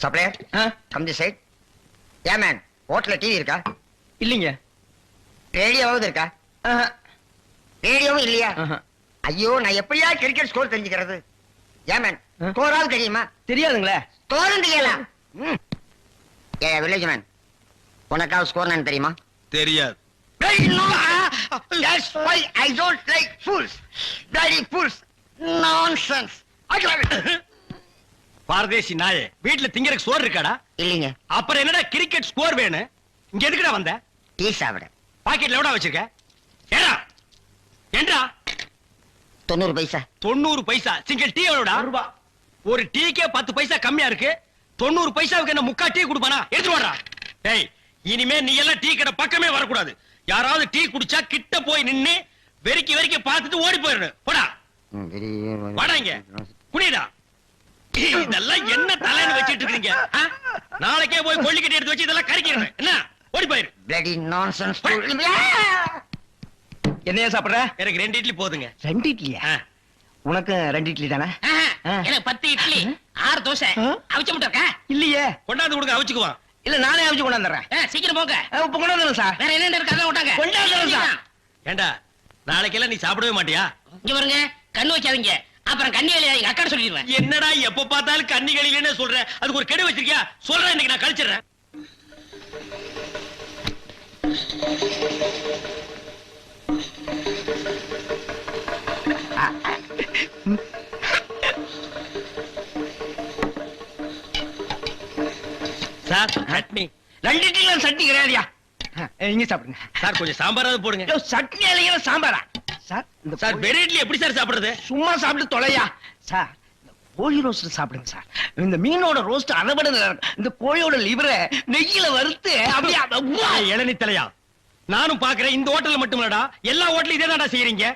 Supplier cum the side. ஏன் man ஹோட்டல்ல TV இருக்கா? இல்லீங்க. ரேடியோவாவது இருக்கா? ரேடியோவும் இல்லையா? ஐயோ, நான் எப்படியா கிரிக்கெட் ஸ்கோர் தெரிஞ்சுக்கிறது? ஏன் மேன் ஸ்கோராவது தெரியுமா? தெரியாதுங்களே. ஸ்கோரும் தெரியல. ஏ வில்லேஜ் மேன், உனக்காவது ஸ்கோர் நான் தெரியுமா? தெரியாது. That's why I don't like fools. Bloody fools. Nonsense. பாரதேசி நாயே, வீட்டுல திங்கறதுக்கு சோறு இருக்காடா? இல்லீங்க. அப்புறம் என்னடா கிரிக்கெட் ஸ்கோர் வேணும்? இங்க எதுக்குடா வந்த? டீ சாப்பிட. பாக்கெட்ல எவ்வளவு வச்சிருக்க? ஏடா ஏண்டா 90 பைசா. 90 பைசா. Single tea எவ்வளவுடா? ரூபாய். ஒரு டீக்கே 10 பைசா கம்மியா இருக்கு. 90 பைசாவுக்கு என்ன முக்கா டீ குடுப்பானா? எடுத்து வாடா. டேய், இனிமே நீ எல்லாம் டீ கடை பக்கமே வரக்கூடாது. யாராவது டீ குடிச்சா கிட்ட போய் நின்னு வெறிக்கி வெறிக்கி பார்த்துட்டு ஓடி போயிடணும். போடா வாடா, இங்க குடிடா. இதெல்லாம் என்ன தலைன்னு வச்சிட்டு இருக்கீங்க? நாளைக்கே போய் கொள்ளிக்கட்டி எடுத்து வச்சு இதெல்லாம் கறிக்கிறேன். என்ன ஓடி போயிரு. Bloody nonsense. என்னையா சாப்பிடுற? எனக்கு 2 இட்லி போதுங்க. 2 இட்லியா? உனக்கு 2 இட்லி தானே? எனக்கு 10 இட்லி 6 தோசை அவிச்ச முட்டை இருக்கா? இல்லையே. கொண்டாந்து கொடுங்க, அவிச்சுக்குவான். இல்ல நானே அவிச்சு கொண்டாந்துறேன். சீக்கிரம் போங்க. இப்ப கொண்டாந்துறேன் சார். வேற என்ன இருக்கு அதான் விட்டாங்க. கொண்டாந்துறேன் சார். ஏண்டா நாளைக்கெல்லாம் நீ சாப்பிடவே மாட்டியா? இங்க பாருங்க, கண்ணு வைக்காதீங்க. அப்புறம் கண்ணி வேலையா எங்க அக்கா சொல்லிடுவேன். என்னடா எப்ப பார்த்தாலும் கன்னிகளிலே சொல்ற? அதுக்கு ஒரு கெடு வச்சிருக்கியா? சொல்றேன், இன்னைக்கு நான் கழிச்சிடுறேன். சார் சட்னி. 2 இட்லில சட்னி கிடையாதுயா. இங்க சாப்பிடுங்க சார், கொஞ்சம் சாம்பாராவது போடுங்க. சட்னி இல்லையா சாம்பாரா? சார் இந்த சார் வெறும் இட்லி எப்படி சார் சாப்பிடுறது? சும்மா சாப்பிட்டு தொலையா சார். கோழி ரோஸ்ட் சாப்பிடுங்க சார். இந்த மீனோட ரோஸ்ட் அரைபட இந்த கோழியோட லிவரை நெய்யில வறுத்து அப்படியே. இளநி தலையா, நானும் பாக்குறேன். இந்த ஹோட்டல்ல மட்டும் இல்லடா, எல்லா ஹோட்டலும் இதே தான்டா செய்யறீங்க.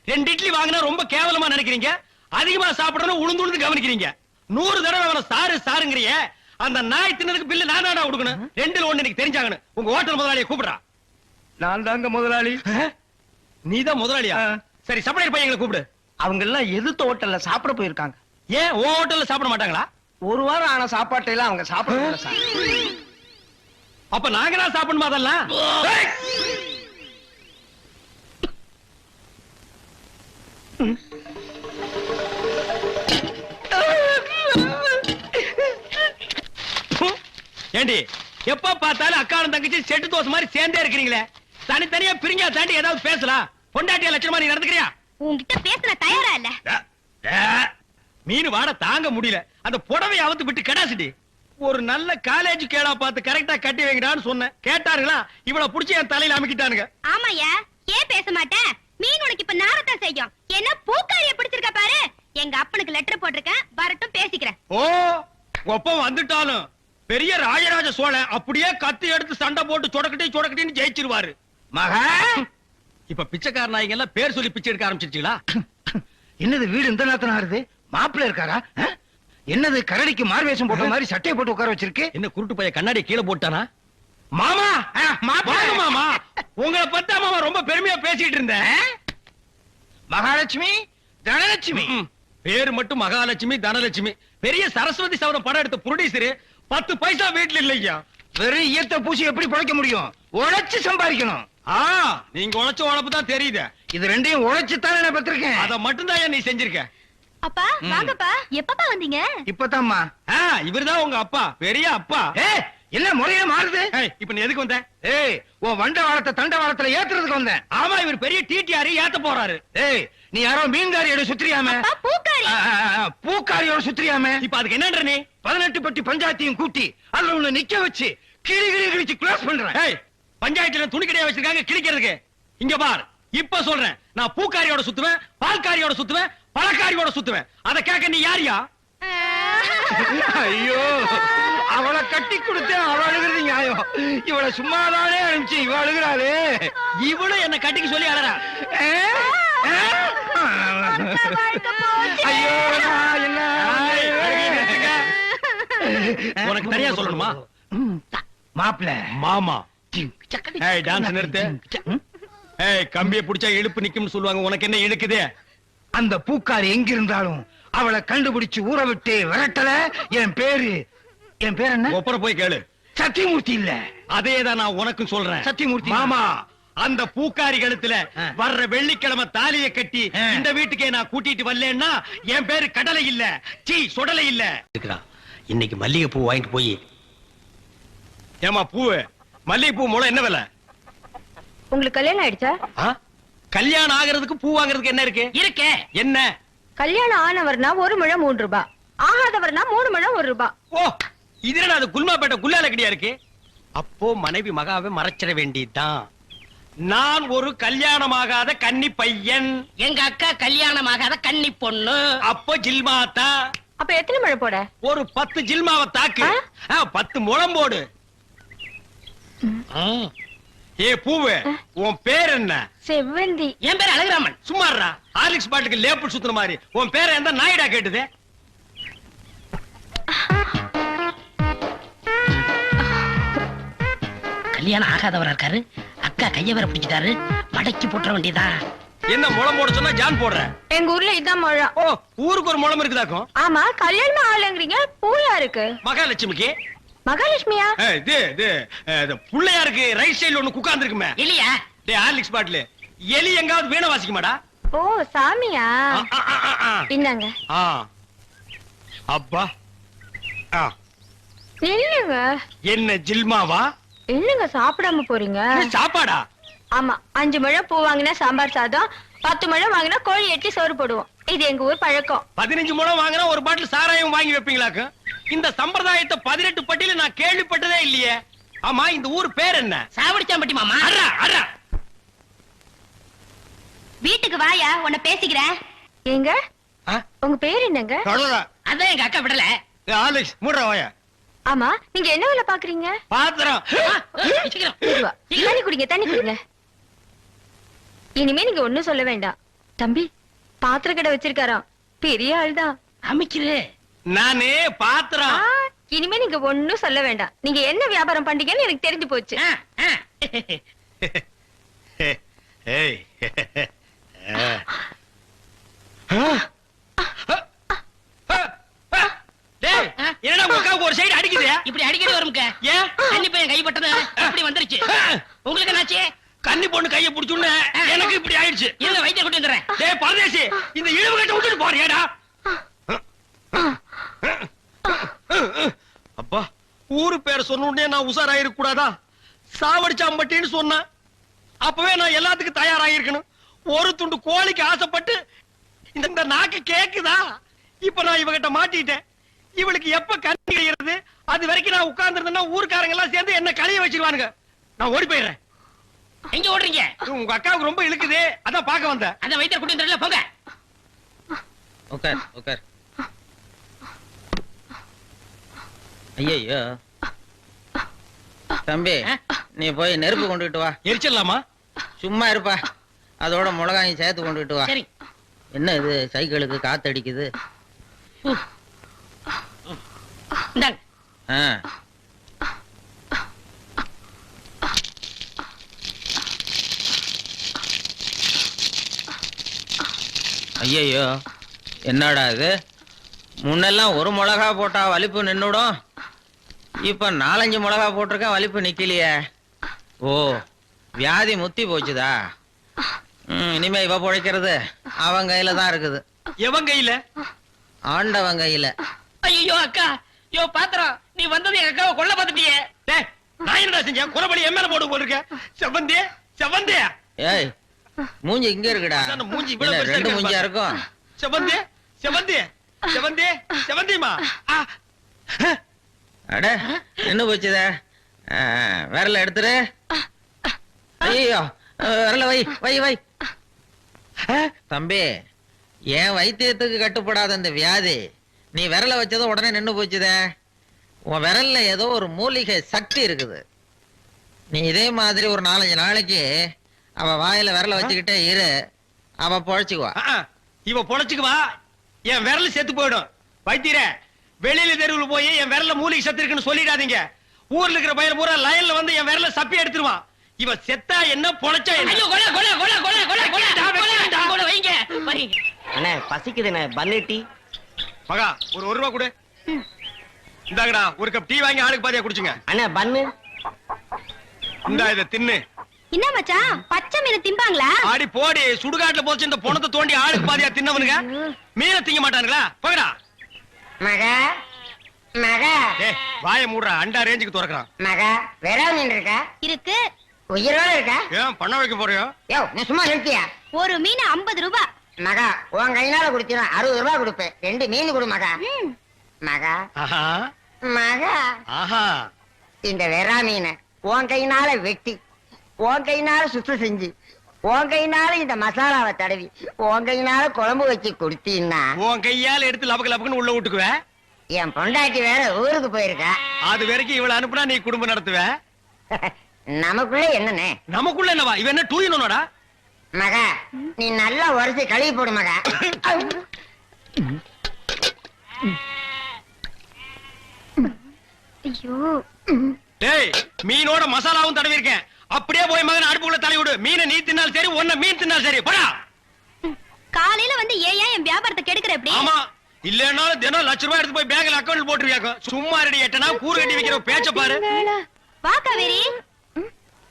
2 இட்லி வாங்கினா ரொம்ப கேவலமா நினைக்கிறீங்க. அதிகமா சாப்பிடணும் உளுந்து உளுந்து கவனிக்கிறீங்க. 100 தடவை அவனை சாரு சாருங்கிறிய. அந்த நாய் தின்னதுக்கு பில்லு நான் தான்டா கொடுக்கணும். 2ல 1 எனக்கு தெரிஞ்சாகணும். உங்க ஹோட்டல் முதலாளியை கூப்பிடுறா. நான் தாங்க முதலாளி. நீதான் முதலாளியா? சரி, சப்ளையர் பையங்களை கூப்பிடு. அவங்க எல்லாம் எதிர்த்த ஹோட்டல்ல சாப்பிட போயிருக்காங்க. ஏன் உன் ஹோட்டல்ல சாப்பிட மாட்டாங்களா? 1 வாரம் ஆன சாப்பாட்டை எல்லாம் அவங்க சாப்பிடல சார். அப்ப நாங்க தான் சாப்பிடணுமா அதெல்லாம்? ஏண்டி எப்ப பார்த்தாலும் அக்காவும் தங்கச்சி செட்டு தோசை மாதிரி சேர்ந்தே இருக்கிறீங்களே? தனித்தனியா பிரிஞ்சா தாண்டி ஏதாவது பேசலாம். பொண்டாட்டியா லட்சணமா நீ நடந்துக்கிறியா? உன்கிட்ட பேச தயாரா இல்ல. மீன் வாட தாங்க முடியல. அந்த புடவை அவுத்து விட்டு கடாசிட்டி. ஒரு நல்ல காலேஜ் கேடா பார்த்து கரெக்டா கட்டி வைங்கடான்னு சொன்னேன். கேட்டாருங்களா? இவள புடிச்சு என் தலையில அமுக்கிட்டானுங்க. ஆமாயா, ஏன் பேச மாட்டேன்? மீன் உனக்கு இப்ப நாரத்தான் செய்யும். என்ன பூக்காரிய பிடிச்சிருக்க பாரு. எங்க அப்பனுக்கு லெட்டர் போட்டிருக்கேன், வரட்டும் பேசிக்கிறேன். ஓ, ஒப்பம் வந்துட்டாலும் பெரிய ராஜராஜ சோழன் அப்படியே கத்தி எடுத்து சண்டை போட்டு சொடக்கட்டின்னு ஜெயிச்சிருவாரு. மகா, இப்ப பிச்சைக்கார நாய்ங்க எல்லாம் பேர் சொல்லி பிச்சை எடுக்க ஆரம்பிச்சிருச்சீங்களா? என்னது வீடு இந்த நேரத்துல ஆறுது? மாப்பிள்ள இருக்காரா? என்னது கரடிக்கு மார்வேஷம் போட்ட மாதிரி சட்டையை போட்டு உட்கார வச்சிருக்கு? என்ன குருட்டு பைய கண்ணாடி கீழே போட்டானா? மாமா, வாங்க மாமா. உங்களை பத்தா மாமா ரொம்ப பெருமையா பேசிட்டு இருந்தேன். மகாலட்சுமி, தனலட்சுமி. பேரு மட்டும் மகாலட்சுமி தனலட்சுமி. பெரிய சரஸ்வதி சவரம் படம் எடுத்த ப்ரொடியூசர் 10 பைசா வீட்டுல இல்லையா? வெறும் ஈயத்தை பூசி எப்படி பிழைக்க முடியும்? உழைச்சு சம்பாதிக்கணும். நீங்க உழைச்ச உழைப்பு தான் தெரியுது. இது ரெண்டையும் உழைச்சுத்தானே நான் பெற்றிருக்கேன். அத மட்டும் தான் நீ செஞ்சிருக்க. அப்பா வாங்கப்பா. எப்பப்பா வந்தீங்க? இப்பதாம்மா. இவர்தான் உங்க அப்பா, பெரிய அப்பா. என்ன முறையே மாறுது? இப்ப நீ எதுக்கு வந்த? உன் வண்ட வாரத்தை தண்ட வாரத்துல ஏத்துறதுக்கு வந்தேன். ஆமா, இவர் பெரிய டிடிஆர் ஏத்த போறாரு. நீ யாரோ மீன்காரியோட சுத்திரியாம? பூக்காரி. பூக்காரியோட சுத்திரியாம? இப்ப அதுக்கு என்னன்ற நீ? 18 பட்டி பஞ்சாயத்தையும் கூட்டி அதுல உன்னை நிக்க வச்சு கிளி கிளி கிழிச்சு க்ளோஸ் பண்றேன். பஞ்சாயத்துல துணி கடையா வச்சிருக்காங்க கிழிக்கிறதுக்கு. இங்க பார், இப்ப சொல்றேன், நான் பூக்காரியோட சுத்துவேன், பால்காரியோட சுத்துவேன், பழக்காரியோட சுத்துவேன். அத கேட்க நீ யாரியா? ஐயோ, அவளை கட்டி கொடுத்து அவ அழுகிறது நியாயம். இவளை சும்மாதானே அனுப்பிச்சு இவ அழுகிறாளே. இவளும் என்ன கட்டிக்கு சொல்லி அழறா. ஐயோ, என்ன உனக்கு தனியா சொல்லணுமா? மாப்பிள்ள மாமா. டான்ஸ் நிறுத்து. கம்பியை பிடிச்சா இழுப்பு நிக்கும்னு சொல்லுவாங்க. உனக்கு என்ன இழுக்குது? அந்த பூக்காரி எங்க இருந்தாலும் அவளை கண்டுபிடிச்சு ஊற விட்டு விரட்டல என் பேரு என் பேர் என்ன? ஒப்பர போய் கேளு. சத்தியமூர்த்தி இல்ல. அதேதான் நான் உனக்கும் சொல்றேன். சத்தியமூர்த்தி. மாமா, அந்த பூக்காரி கழுத்துல ஆ. வர்ற வெள்ளிக்கிழமை தாலியை கட்டி ஆ. இந்த வீட்டுக்கே நான் கூட்டிட்டு வரலன்னா என் பேரு கடலை இல்ல, சீ சொடலை இல்ல. இன்னைக்கு மல்லிகை பூ வாங்கிட்டு போய். ஏமா பூவு, மல்லிகை பூ முளை என்ன விலை? உங்களுக்கு கல்யாணம் ஆயிடுச்சா? ஆ? கல்யாணம் ஆகிறதுக்கு பூ வாங்குறதுக்கு என்ன இருக்கு? இருக்கே. என்ன? கல்யாணம் ஆனவர்னா 1 முழம் 3 ரூபாய், ஆகாதவர்னா 3 முழம் 1 ரூபாய். ஓ, இது என்ன அது குல்மாப்பேட்டை குல்லால கடியா இருக்கு? அப்போ மனைவி மகாவை மறைச்சிட வேண்டியதுதான். நான் ஒரு கல்யாணமாகாத கன்னி பையன். எங்க அக்கா கல்யாணமாகாத கன்னி பொண்ணு. அப்போ ஜில்மாத்தா. அப்ப எத்தனை முழம் போட? ஒரு 10 ஜில்மாவை தாக்கு. 10 முழம் போடு. ஏ பூவு, உன் பேர் என்ன? செவ்வந்தி. என் பேர் அழகுராமன். சும்மாறா, ஹார்லிக்ஸ் பாட்டுக்கு லேபிள் சுத்துற மாதிரி. உன் பேரை எந்த நாயிடா கேட்டுது? கல்யாணம் ஆகாதவரா இருக்காரு. அக்கா கைய வேற பிடிச்சிட்டாரு. மடக்கி போட்டுற வேண்டியதா. என்ன முளம் போட சொன்னா ஜான் போடுற? எங்க ஊர்ல இதான் முழம். ஓ, ஊருக்கு ஒரு முளம் இருக்குதாக்கும். ஆமா, கல்யாணமா ஆளுங்கிறீங்க, பூயா இருக்கு. மகாலட்சுமிக்கு மகாலட்சுமியா? இது புள்ளையாருக்கு ரைட் சைடுல ஒண்ணு குக்காந்து இருக்குமே. இல்லையா? டேய் ஹார்லிக்ஸ் பாட்டில் எலி எங்காவது வீணை வாசிக்குமாடா? ஓ, சாமியா? இந்தாங்க. அப்பா, இல்லங்க. என்ன ஜில்மாவா? என்னங்க சாப்பிடாம போறீங்க? சாப்பாடா? ஆமா, 5 முழம் பூ வாங்கினா சாம்பார் சாதம், 10 முழம் வாங்கினா கோழி எட்டி சோறு போடுவோம். இது எங்க ஊர் பழக்கம். 15 முழம் வாங்கினா ஒரு பாட்டில் சாராயம் வாங்கி வைப்பீங்களாக்கு? இந்த சம்பிரதாயத்தை 18 பட்டியல நான் கேள்விப்பட்டதே இல்லையே. ஆமா, இந்த ஊர் பேர் என்ன? சாவடிச்சாம்பட்டி மாமா. அடா அடா. வீட்டுக்கு வாயா, உன்னை பேசிக்கிறேன். ஏங்க, உங்க பேர் என்னங்க? அதான் எங்க அக்கா விடல. ஆலெக்ஸ் மூடுறா வாயா. ஆமா, நீங்க என்ன வேலை பாக்குறீங்க? பாத்திரம். சீக்கிரம். இதுவா? தண்ணி குடிங்க, தண்ணி குடிங்க. இனிமே நீங்க ஒண்ணும் சொல்ல வேண்டாம். தம்பி, பாத்திர கடை வச்சிருக்காராம், பெரிய ஆள்தான். அமைக்கிறே. நானே பாத்திரம். இனிமே நீங்க ஒண்ணும் சொல்ல வேண்டாம். நீங்க என்ன வியாபாரம் பண்றீங்கன்னு எனக்கு தெரிஞ்சு போச்சு. ஏய். டேய், என்னடா உங்க அக்காவுக்கு ஒரு சைடு அடிக்குது? இப்படி அடிக்கடி வரும்க்க. ஏன்? கன்னி பையன் கைப்பட்டது அப்படி வந்துருச்சு. உங்களுக்கு என்னாச்சு? கன்னி பொண்ணு கைய புடிச்சுன்னு எனக்கு இப்படி ஆயிடுச்சு. இருங்க, வைத்தியர் கூட்டி வந்துடுறேன். டேய் பரதேசி, இந்த இழுவு கட்ட விட்டுட்டு போறியாடா? அப்பா, ஊரு பேர் சொன்ன உடனே நான் உசாராயிருக்க கூடாதா? சாவடிச்சாம்பட்டின்னு சொன்னேன். அப்பவே நான் எல்லாத்துக்கும் தயாராயிருக்கணும். ஒரு துண்டு கோழிக்கு ஆசைப்பட்டு இந்த நாக்கு கேக்குதா? இப்ப நான் இவகிட்ட மாட்டிட்டேன். இவளுக்கு எப்ப கண்ணி கிடைக்கிறது? அது வரைக்கும் நான் உட்கார்ந்து ஊருக்காரங்க எல்லாம் சேர்ந்து என்ன கழிய வச்சிருவானுங்க. நான் ஓடி போயிடுறேன். எங்க ஓடுறீங்க? உங்க அக்காவுக்கு ரொம்ப இழுக்குது, அதான் பாக்க வந்தேன். அதான் வைத்தியர் கூட்டி வந்துடுறல, போங்க. உட்கார் உட்கார். ஐயோ தம்பி, நீ போய் நெருப்பு கொண்டுட்டு வா. எரிச்சிடலாமா? சும்மா இருப்பா, அதோட மிளகாயும் சேர்த்து கொண்டுட்டு வா. சரி. என்ன இது, சைக்கிளுக்கு காத்தடிக்குது? இந்தாங்க. ஆ. ஐயோ, என்னடா இது? முன்னெல்லாம் ஒரு மிளகா போட்டா வலிப்பு நின்னுடும், இப்ப 4-5 மிளகா போட்டிருக்கேன், வலிப்பு நிக்கலையே. ஓ, வியாதி முத்தி போச்சுதா? இனிமே இவ பொழைக்கிறது அவன் கையில தான் இருக்குது. எவன் கையில? ஆண்டவன் கையில. ஐயோ அக்கா, யோ பாத்திரம், நீ வந்தது எங்க அக்காவை கொல்ல பார்த்துட்டியே. டேய், நான் என்னடா செஞ்சேன்? குறபடி என் மேல போட்டு போட்டிருக்கேன். செவந்தே செவந்தே. ஏய், மூஞ்சி இங்க இருக்குடா. அதான மூஞ்சி இவ்வளவு என்ன, பெருசா 2 இருக்கு மூஞ்சியா பாரு. இருக்கும்? செவந்தே செவந்தே செவந்தே செவந்திமா. அட, நின்னு போச்சுதே. விரல எடுத்துரு. ஐயோ, விரல வை வை வை. தம்பி, என் வைத்தியத்துக்கு கட்டுப்படாத இந்த வியாதி நீ விரல வச்சதும் உடனே நின்னு போச்சுதே. உன் விரல்ல ஏதோ ஒரு மூலிகை சக்தி இருக்குது. நீ இதே மாதிரி ஒரு 4-5 நாளைக்கு அவ வாயில விரல வச்சுக்கிட்டே இரு, அவ பொழைச்சுக்குவா. இவ பொழைச்சுக்குவா, என் விரல் செத்து போயிடும். வைத்தியரே, வெளியில தெருவில் போய் என் விரல்ல மூலிகை சத்து இருக்குன்னு சொல்லிடாதீங்க. ஊர்ல இருக்கிற பையன் பூரா லயன்ல வந்து என் விரல்ல சப்பி எடுத்துருவான். இவ செத்தா என்ன, பொழைச்சா என்ன? ஐயோ, கொலை கொலை கொலை கொலை கொலை கொலை கொலை வைங்க வைங்க. அண்ணே பசிக்குதுண்ணே, பன்னு டீ. மகா, ஒரு 1 ரூபா கொடு. இந்தாங்கடா ஒரு கப் டீ வாங்கி ஆளுக்கு பாதியா குடிச்சுங்க. அண்ணா பண்ணு. இந்தா இத தின்னு. என்ன மச்சான் பச்சை மீன் திம்பாங்களா? ஆடி போடி சுடுகாட்டுல போச்சு இந்த பொணத்தை தோண்டி ஆளுக்கு பாதியா தின்னவனுங்க மீனை திங்க மாட்டானுங்களா? போங்கடா. மகா மகா ஏய் வாயை மூடுறா, அண்டா ரேஞ்சுக்கு துறக்குறான். மகா வெறா மீன் இருக்கா? இருக்கு. உயிரோட இருக்கா? ஏன் பண்ண வைக்க போறியோ? யோ நீ சும்மா நிறுத்தியா? ஒரு மீன் 50 ரூபாய். மகா உன் கையினால குடுத்தீனா 60 ரூபாய் கொடுப்பேன். 2 மீன் கொடு மகா. ம். மகா ஆஹா மகா ஆஹா. இந்த வெறா மீனை உன் கையினால வெட்டி உன் கையினால சுத்தம் செஞ்சு உன் கையினால இந்த மசாலாவை தடவி உன் கையினால குழம்பு வச்சு கொடுத்தீன்னா உன் கையால எடுத்து லபக்கு லபக்குன்னு உள்ள விட்டுக்குவ. என் பொண்டாட்டி வேற ஊருக்கு போயிருக்கா. அது வரைக்கும் இவள அனுப்புனா நீ குடும்பம் நடத்துவ. நமக்குள்ள என்னண்ணே? நமக்குள்ள என்னவா இவ என்ன டூயினோடா? மகா நீ நல்லா உரைச்சு கழுவி போடு மகா. ஐயோ டேய் மீனோட மசாலாவும் தடவி இருக்கேன். அப்படியே போய் மகன் அடுப்புக்குள்ள தலை விடு. மீனை நீ தின்னாலும் சரி ஒன்ன மீன் தின்னாலும் சரி போடா. காலையில வந்து ஏன் என் வியாபாரத்தை கெடுக்கிற எப்படி? ஆமா இல்லன்னாலும் தினம் லட்ச ரூபாய் எடுத்து போய் பேங்க்ல அக்கவுண்ட் போட்டுருவியாக்கோ. சும்மா ரெடி எட்டனா கூறு கட்டி வைக்கிற பேச்ச பாரு. வா காவேரி.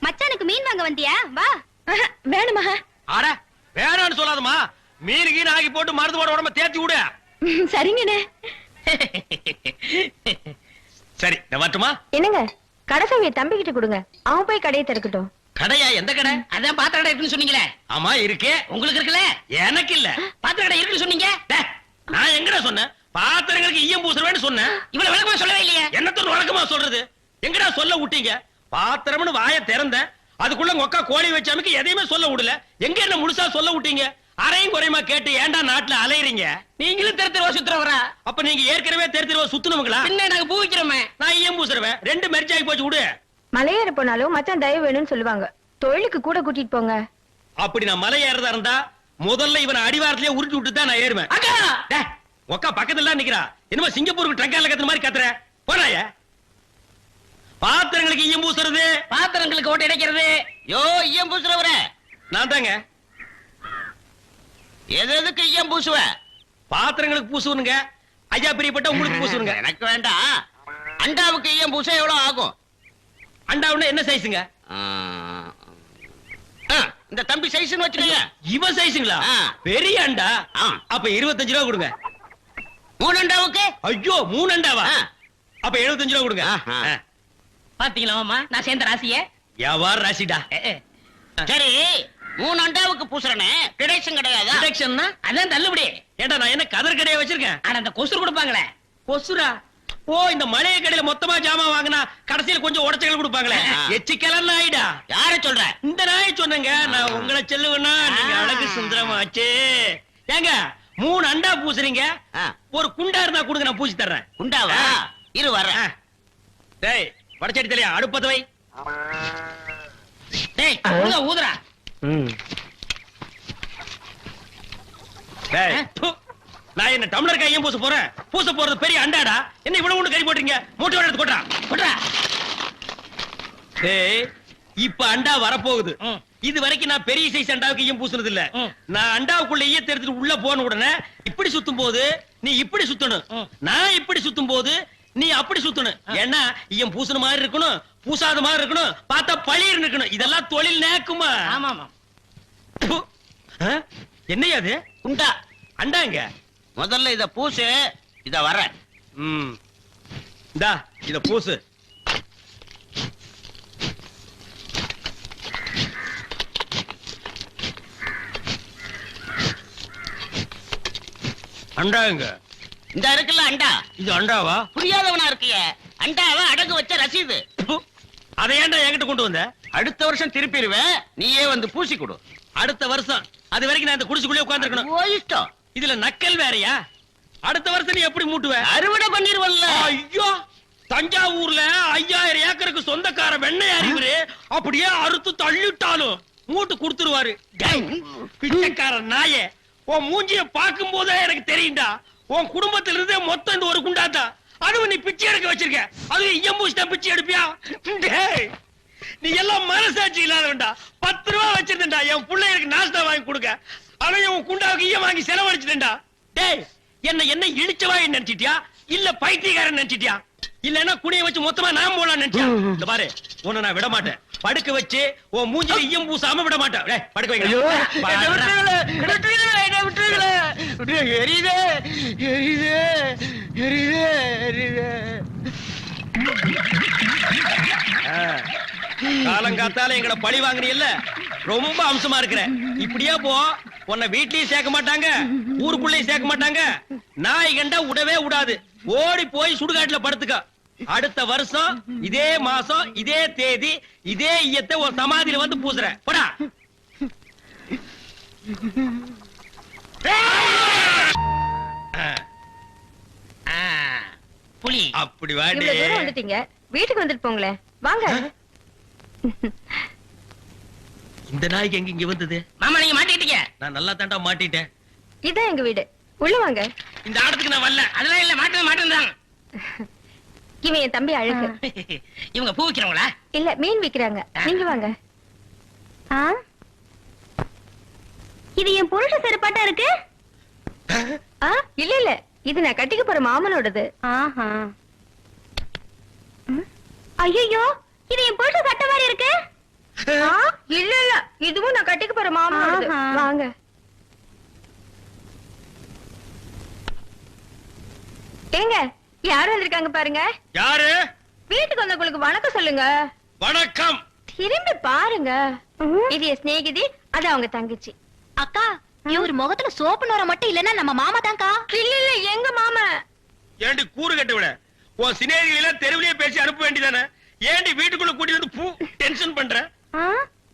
மச்சானுக்கு மீன் வாங்க வந்தியா? வா. வேணுமா? அட வேணான்னு சொல்லாதம்மா. மீனுக்கு ஆக்கி போட்டு மருந்து போட உடம்ப தேத்தி விடு. சரிங்கண்ணே. சரி நான் வரட்டுமா? என்னங்க கடைசாவிய தம்பி கிட்ட கொடுங்க, அவன் போய் கடையை திறக்கட்டும். கடையா? எந்த கடை? அதான் பாத்திர கடை இருக்குன்னு சொன்னீங்களே. ஆமா இருக்கே. உங்களுக்கு இருக்குல்ல? எனக்கு இல்ல. பாத்திர கடை இருக்குன்னு சொன்னீங்க. டேய், நான் எங்கடா சொன்னேன்? பாத்திரங்களுக்கு ஈயம் பூசுறவேன்னு சொன்னேன். இவ்வளவு விளக்கமா சொல்லவே இல்லையே. என்னத்தோட வழக்கமா சொல்றது? எங்கடா சொல்ல விட்டீங்க? பாத்திரம்னு வாயை திறந்த அதுக்குள்ள உங்க கோழி வச்சாமிக்கு எதையுமே சொல்ல விடல. எங்க என்ன முழுசா சொல்ல விட்டீங்க? அரையும் குறையுமா கேட்டு ஏன்டா நாட்டுல அலையறீங்க? நீங்களும் தெரு தெருவா சுத்துறவரா? அப்ப நீங்க ஏற்கனவே தெரு சுத்துனவங்களா? பின்ன நாங்க பூ விக்கிறோமே. நான் ஈயம் பூசுறவன். 2 மெர்ஜாகி போச்சு விடு. மலையேற போனாலும் மச்சான் தயவு வேணும்னு சொல்லுவாங்க. தொழிலுக்கு கூட கூட்டிட்டு போங்க. அப்படி நான் மலை ஏறதா இருந்தா முதல்ல இவனை அடிவாரத்திலேயே உருட்டி விட்டு தான் நான் ஏறுவேன். அக்கா டேய், உக்கா பக்கத்துல நிக்கிறா. என்னமோ சிங்கப்பூருக்கு ட்ரங்கால கத்துற மாதிரி கத்துற. போறாய பாத்திரங்களுக்கு ஈயம் பூசுறது. பாத்திரங்களுக்கு ஓட்டு இடைக்கிறது. யோ ஈயம் பூசுறவர நான் தாங்க. எதுக்கு ஈயம் பூசுவ? பாத்திரங்களுக்கு பூசுவனுங்க. ஐயா பிரியப்பட்ட உங்களுக்கு பூசுவனுங்க. எனக்கு வேண்டாம். அண்டாவுக்கு ஈயம் பூச எவ்வளவு ஆகும்? அண்டாவுன்னா என்ன சைஸுங்க? இந்த தம்பி சைஸ்னு வச்சுக்கோங்க. இவ சைஸுங்களா? ஆ. பெரிய அண்டா. ஆ. அப்ப 25 ரூபா கொடுங்க. 3 அண்டாவுக்கு? ஐயோ 3 அண்டாவா? ஆ. அப்ப 75 ரூபா கொடுங்க. ஆஹா. பாத்தீங்களா மாமா நான் சேர்ந்த ராசிய? வியாபார ராசிடா. சரி 3 அண்டாவுக்கு பூசுறனே கிடைச்சும் கிடையாதா? டிடக்ஷன்னா அதான் தள்ளுபடி. ஏண்டா நான் என்ன கதர் கடையை வச்சிருக்கேன்? ஆனா அந்த கொசுறு கொடுப்பாங்களே. கொசுரா? ஓ இந்த மளிகை கடையில மொத்தமா ஜாமான் வாங்கினா கடைசியில கொஞ்சம் உடச்சல் கொடுப்பாங்களே. ஆ. எச்சி கலர் நாயிடா. யார சொல்ற? இந்த நாயை சொன்னங்க. நான் உங்களை செல்லுவேன்னா நீங்க அழகு சுந்தரமாச்சே. ஏங்க 3 அண்டா பூசுறீங்க. ஆ. ஒரு குண்டா இருந்தா கொடுங்க, நான் பூசி தர்றேன். குண்டாவா? இரு வர்றேன். டேய் வடச்சடி தலையா அடுப்பத வை. டேய் ஊதுடா ஊதுடா. டேய் ப்பு. நான் என்ன டம்ளர் கையும் பூச போறேன்? பூச போறது பெரிய அண்டாடா. என்ன இவ்வளவு ஒண்ணு கறி போட்டீங்க? மூட்டை எடுத்து கொட்டா போடா. டேய் இப்ப அண்டா வரப்போகுது. ம். இது வரைக்கும் நான் பெரிய சைஸ் அண்டாவுக்கு ஈயம் பூசுனது இல்ல. ம். நான் அண்டாவுக்குள்ள ஈயத்தை எடுத்துட்டு உள்ள போன உடனே இப்படி சுத்தும் போது நீ இப்படி சுத்தணும். ம். நான் இப்படி சுத்தும் போது நீ அப்படி சுத்தணும். ஏன்னா ஈயம் பூசுன மாதிரி இருக்கணும், பூசாத மாதிரி இருக்கணும், பார்த்தா பளிர் இருக்கணும். இதெல்லாம் தொழில் நேக்குமா? ஆமா ஆமா. ப்பு. ஆ? என்னையா அது? குண்டா. அண்டாங்க. முதல்ல இத பூசு. இத வர்றேன். இந்தா இத பூசு. அண்டாங்க. இந்த இருக்குல்ல அண்டா. இது அண்டாவா? புரியாதவனா இருக்கிய. அண்டாவை அடகு வச்ச ரசீது. ப்பு. அதை ஏன்டா என்கிட்ட கொண்டு வந்த? அடுத்த வருஷம் திருப்பிடுவேன். நீயே வந்து பூசி கொடு. அடுத்த வருஷம் அது வரைக்கும் நான் இந்த குடிசுக்குள்ளே உட்கார்ந்திருக்கணும். ஓ இஷ்டம். இதுல நக்கல் வேறயா? அடுத்த வருஷம் நீ எப்படி மூட்டுவ? அறுவடை பண்ணிருவல்ல. ஐயோ தஞ்சாவூர்ல 5000 ஏக்கருக்கு சொந்தக்கார வெண்ணெய் அறிவுரு அப்படியே அறுத்து தள்ளிட்டாலும் மூட்டு கொடுத்துருவாரு. பிச்சைக்கார நாயே, உன் மூஞ்சிய பார்க்கும் போதே எனக்கு தெரியும்டா. உன் குடும்பத்துல இருந்தே மொத்தம் இந்த ஒரு குண்டாதான். அதுவும் நீ பிச்சை எடுக்க வச்சிருக்க. அது ஈயம் தான் பிச்சை எடுப்பியா? டேய் நீ எல்லாம் மனசாட்சி இல்லாதவன்டா. 10 ரூபா வச்சிருந்தா என் பிள்ளைகளுக்கு நாஸ்தா வாங்கி கொடுக்க. ஆனா உன் குண்டாவுக்கு ஈயம் வாங்கி செலவழிச்சிட்டா. டேய் என்ன இழிச்சவா நினைச்சிட்டியா? இல்ல பைத்தியக்காரன் நினைச்சிட்டியா இல்லன்னா குனிய வச்சு மொத்தமா நான் போலாம் நினைச்சியா இந்த பாரு உன்னை நான் விட மாட்டேன் படுக்க வச்சு உன் மூஞ்சில ஈயம் பூசாம விட மாட்டேன் டேய், படுக்க ஐயோ, வைங்க என்னை விட்டுருங்களே, என்னை விட்டுருங்களே, என்னை விட்டுருங்களே. விட்டுருங்க, எரியுதே, எரியுதே, எரியுதே, எரியுதே. காலங்காத்தால எங்களை பழி வாங்குறீல்ல ரொம்ப அம்சமா இருக்கிற இப்படியே போ உன்னை வீட்லயும் சேர்க்க மாட்டாங்க ஊருக்குள்ளேயும் சேர்க்க மாட்டாங்க நாய் கண்டா விடவே விடாது ஓடி போய் சுடுகாட்டுல படுத்துக்க அடுத்த வருஷம் இதே மாசம் இதே தேதி இதே ஈயத்தை ஒரு சமாதியில வந்து பூசுற போடா புலி அப்படி வாடி இவ்வளவு தூரம் வந்துட்டீங்க வீட்டுக்கு வந்துட்டு போங்களேன் வாங்க இந்த நாய்க்கு எங்க இங்க வந்தது மாமா நீங்க மாட்டிக்கிட்டீங்க. நான் நல்லா தாண்டா மாட்டிட்டேன் இதான் எங்க வீடு உள்ள வாங்க. இந்த ஆடத்துக்கு நான் வரல அதெல்லாம் இல்ல மாட்டேன். இவன் என் தம்பி அழகு. இவங்க பூ விக்கிறவங்களா? இல்ல மீன் விக்கிறாங்க. நீங்க வாங்க. ஆ? இது என் புருஷ செருப்பாட்டா இருக்கு ஆ இல்ல இல்ல இது நான் கட்டிக்க போற மாமனோடது. ஆஹா ஐயோ இது என் புருஷ சட்டை மாதிரி இருக்கு ஆ, இல்ல இல்ல இதுவும் நான் கட்டிக்க போற மாமனோடது. ஆஹா. வாங்க. ஏங்க யார் வந்திருக்காங்க பாருங்க. யாரு வீட்டுக்கு வந்தவங்களுக்கு வணக்கம் சொல்லுங்க. வணக்கம் திரும்பி பாருங்க. இது என் சிநேகிதி அது அவங்க தங்கச்சி. அக்கா இவர் முகத்துல சோப்பு நோர மட்டும் இல்லன்னா நம்ம மாமா தான்க்கா இல்ல இல்ல எங்க மாமா. ஏண்டி கூறு கட்ட விட உன் சினேகிகளை தெருவிலேயே பேசி அனுப்ப வேண்டியதானே ஏண்டி வீட்டுக்குள்ள கூட்டி வந்து பூ டென்ஷன் பண்ற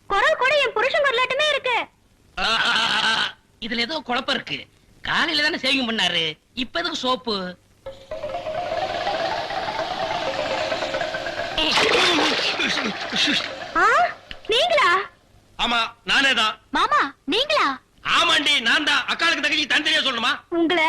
குரல் கூட என் புருஷன் குரலாட்டமே இருக்கு இதுல ஏதோ குழப்பம் இருக்கு. காலையில தானே சேவிங் பண்ணாரு, இப்ப எதுக்கு சோப்பு? நீங்களா ஆமா நானே தான் மாமா நீங்களா ஆமாண்டி நான் தான் அக்காளுக்கு தங்கச்சி தனித்தனியா சொல்லணுமா உங்களை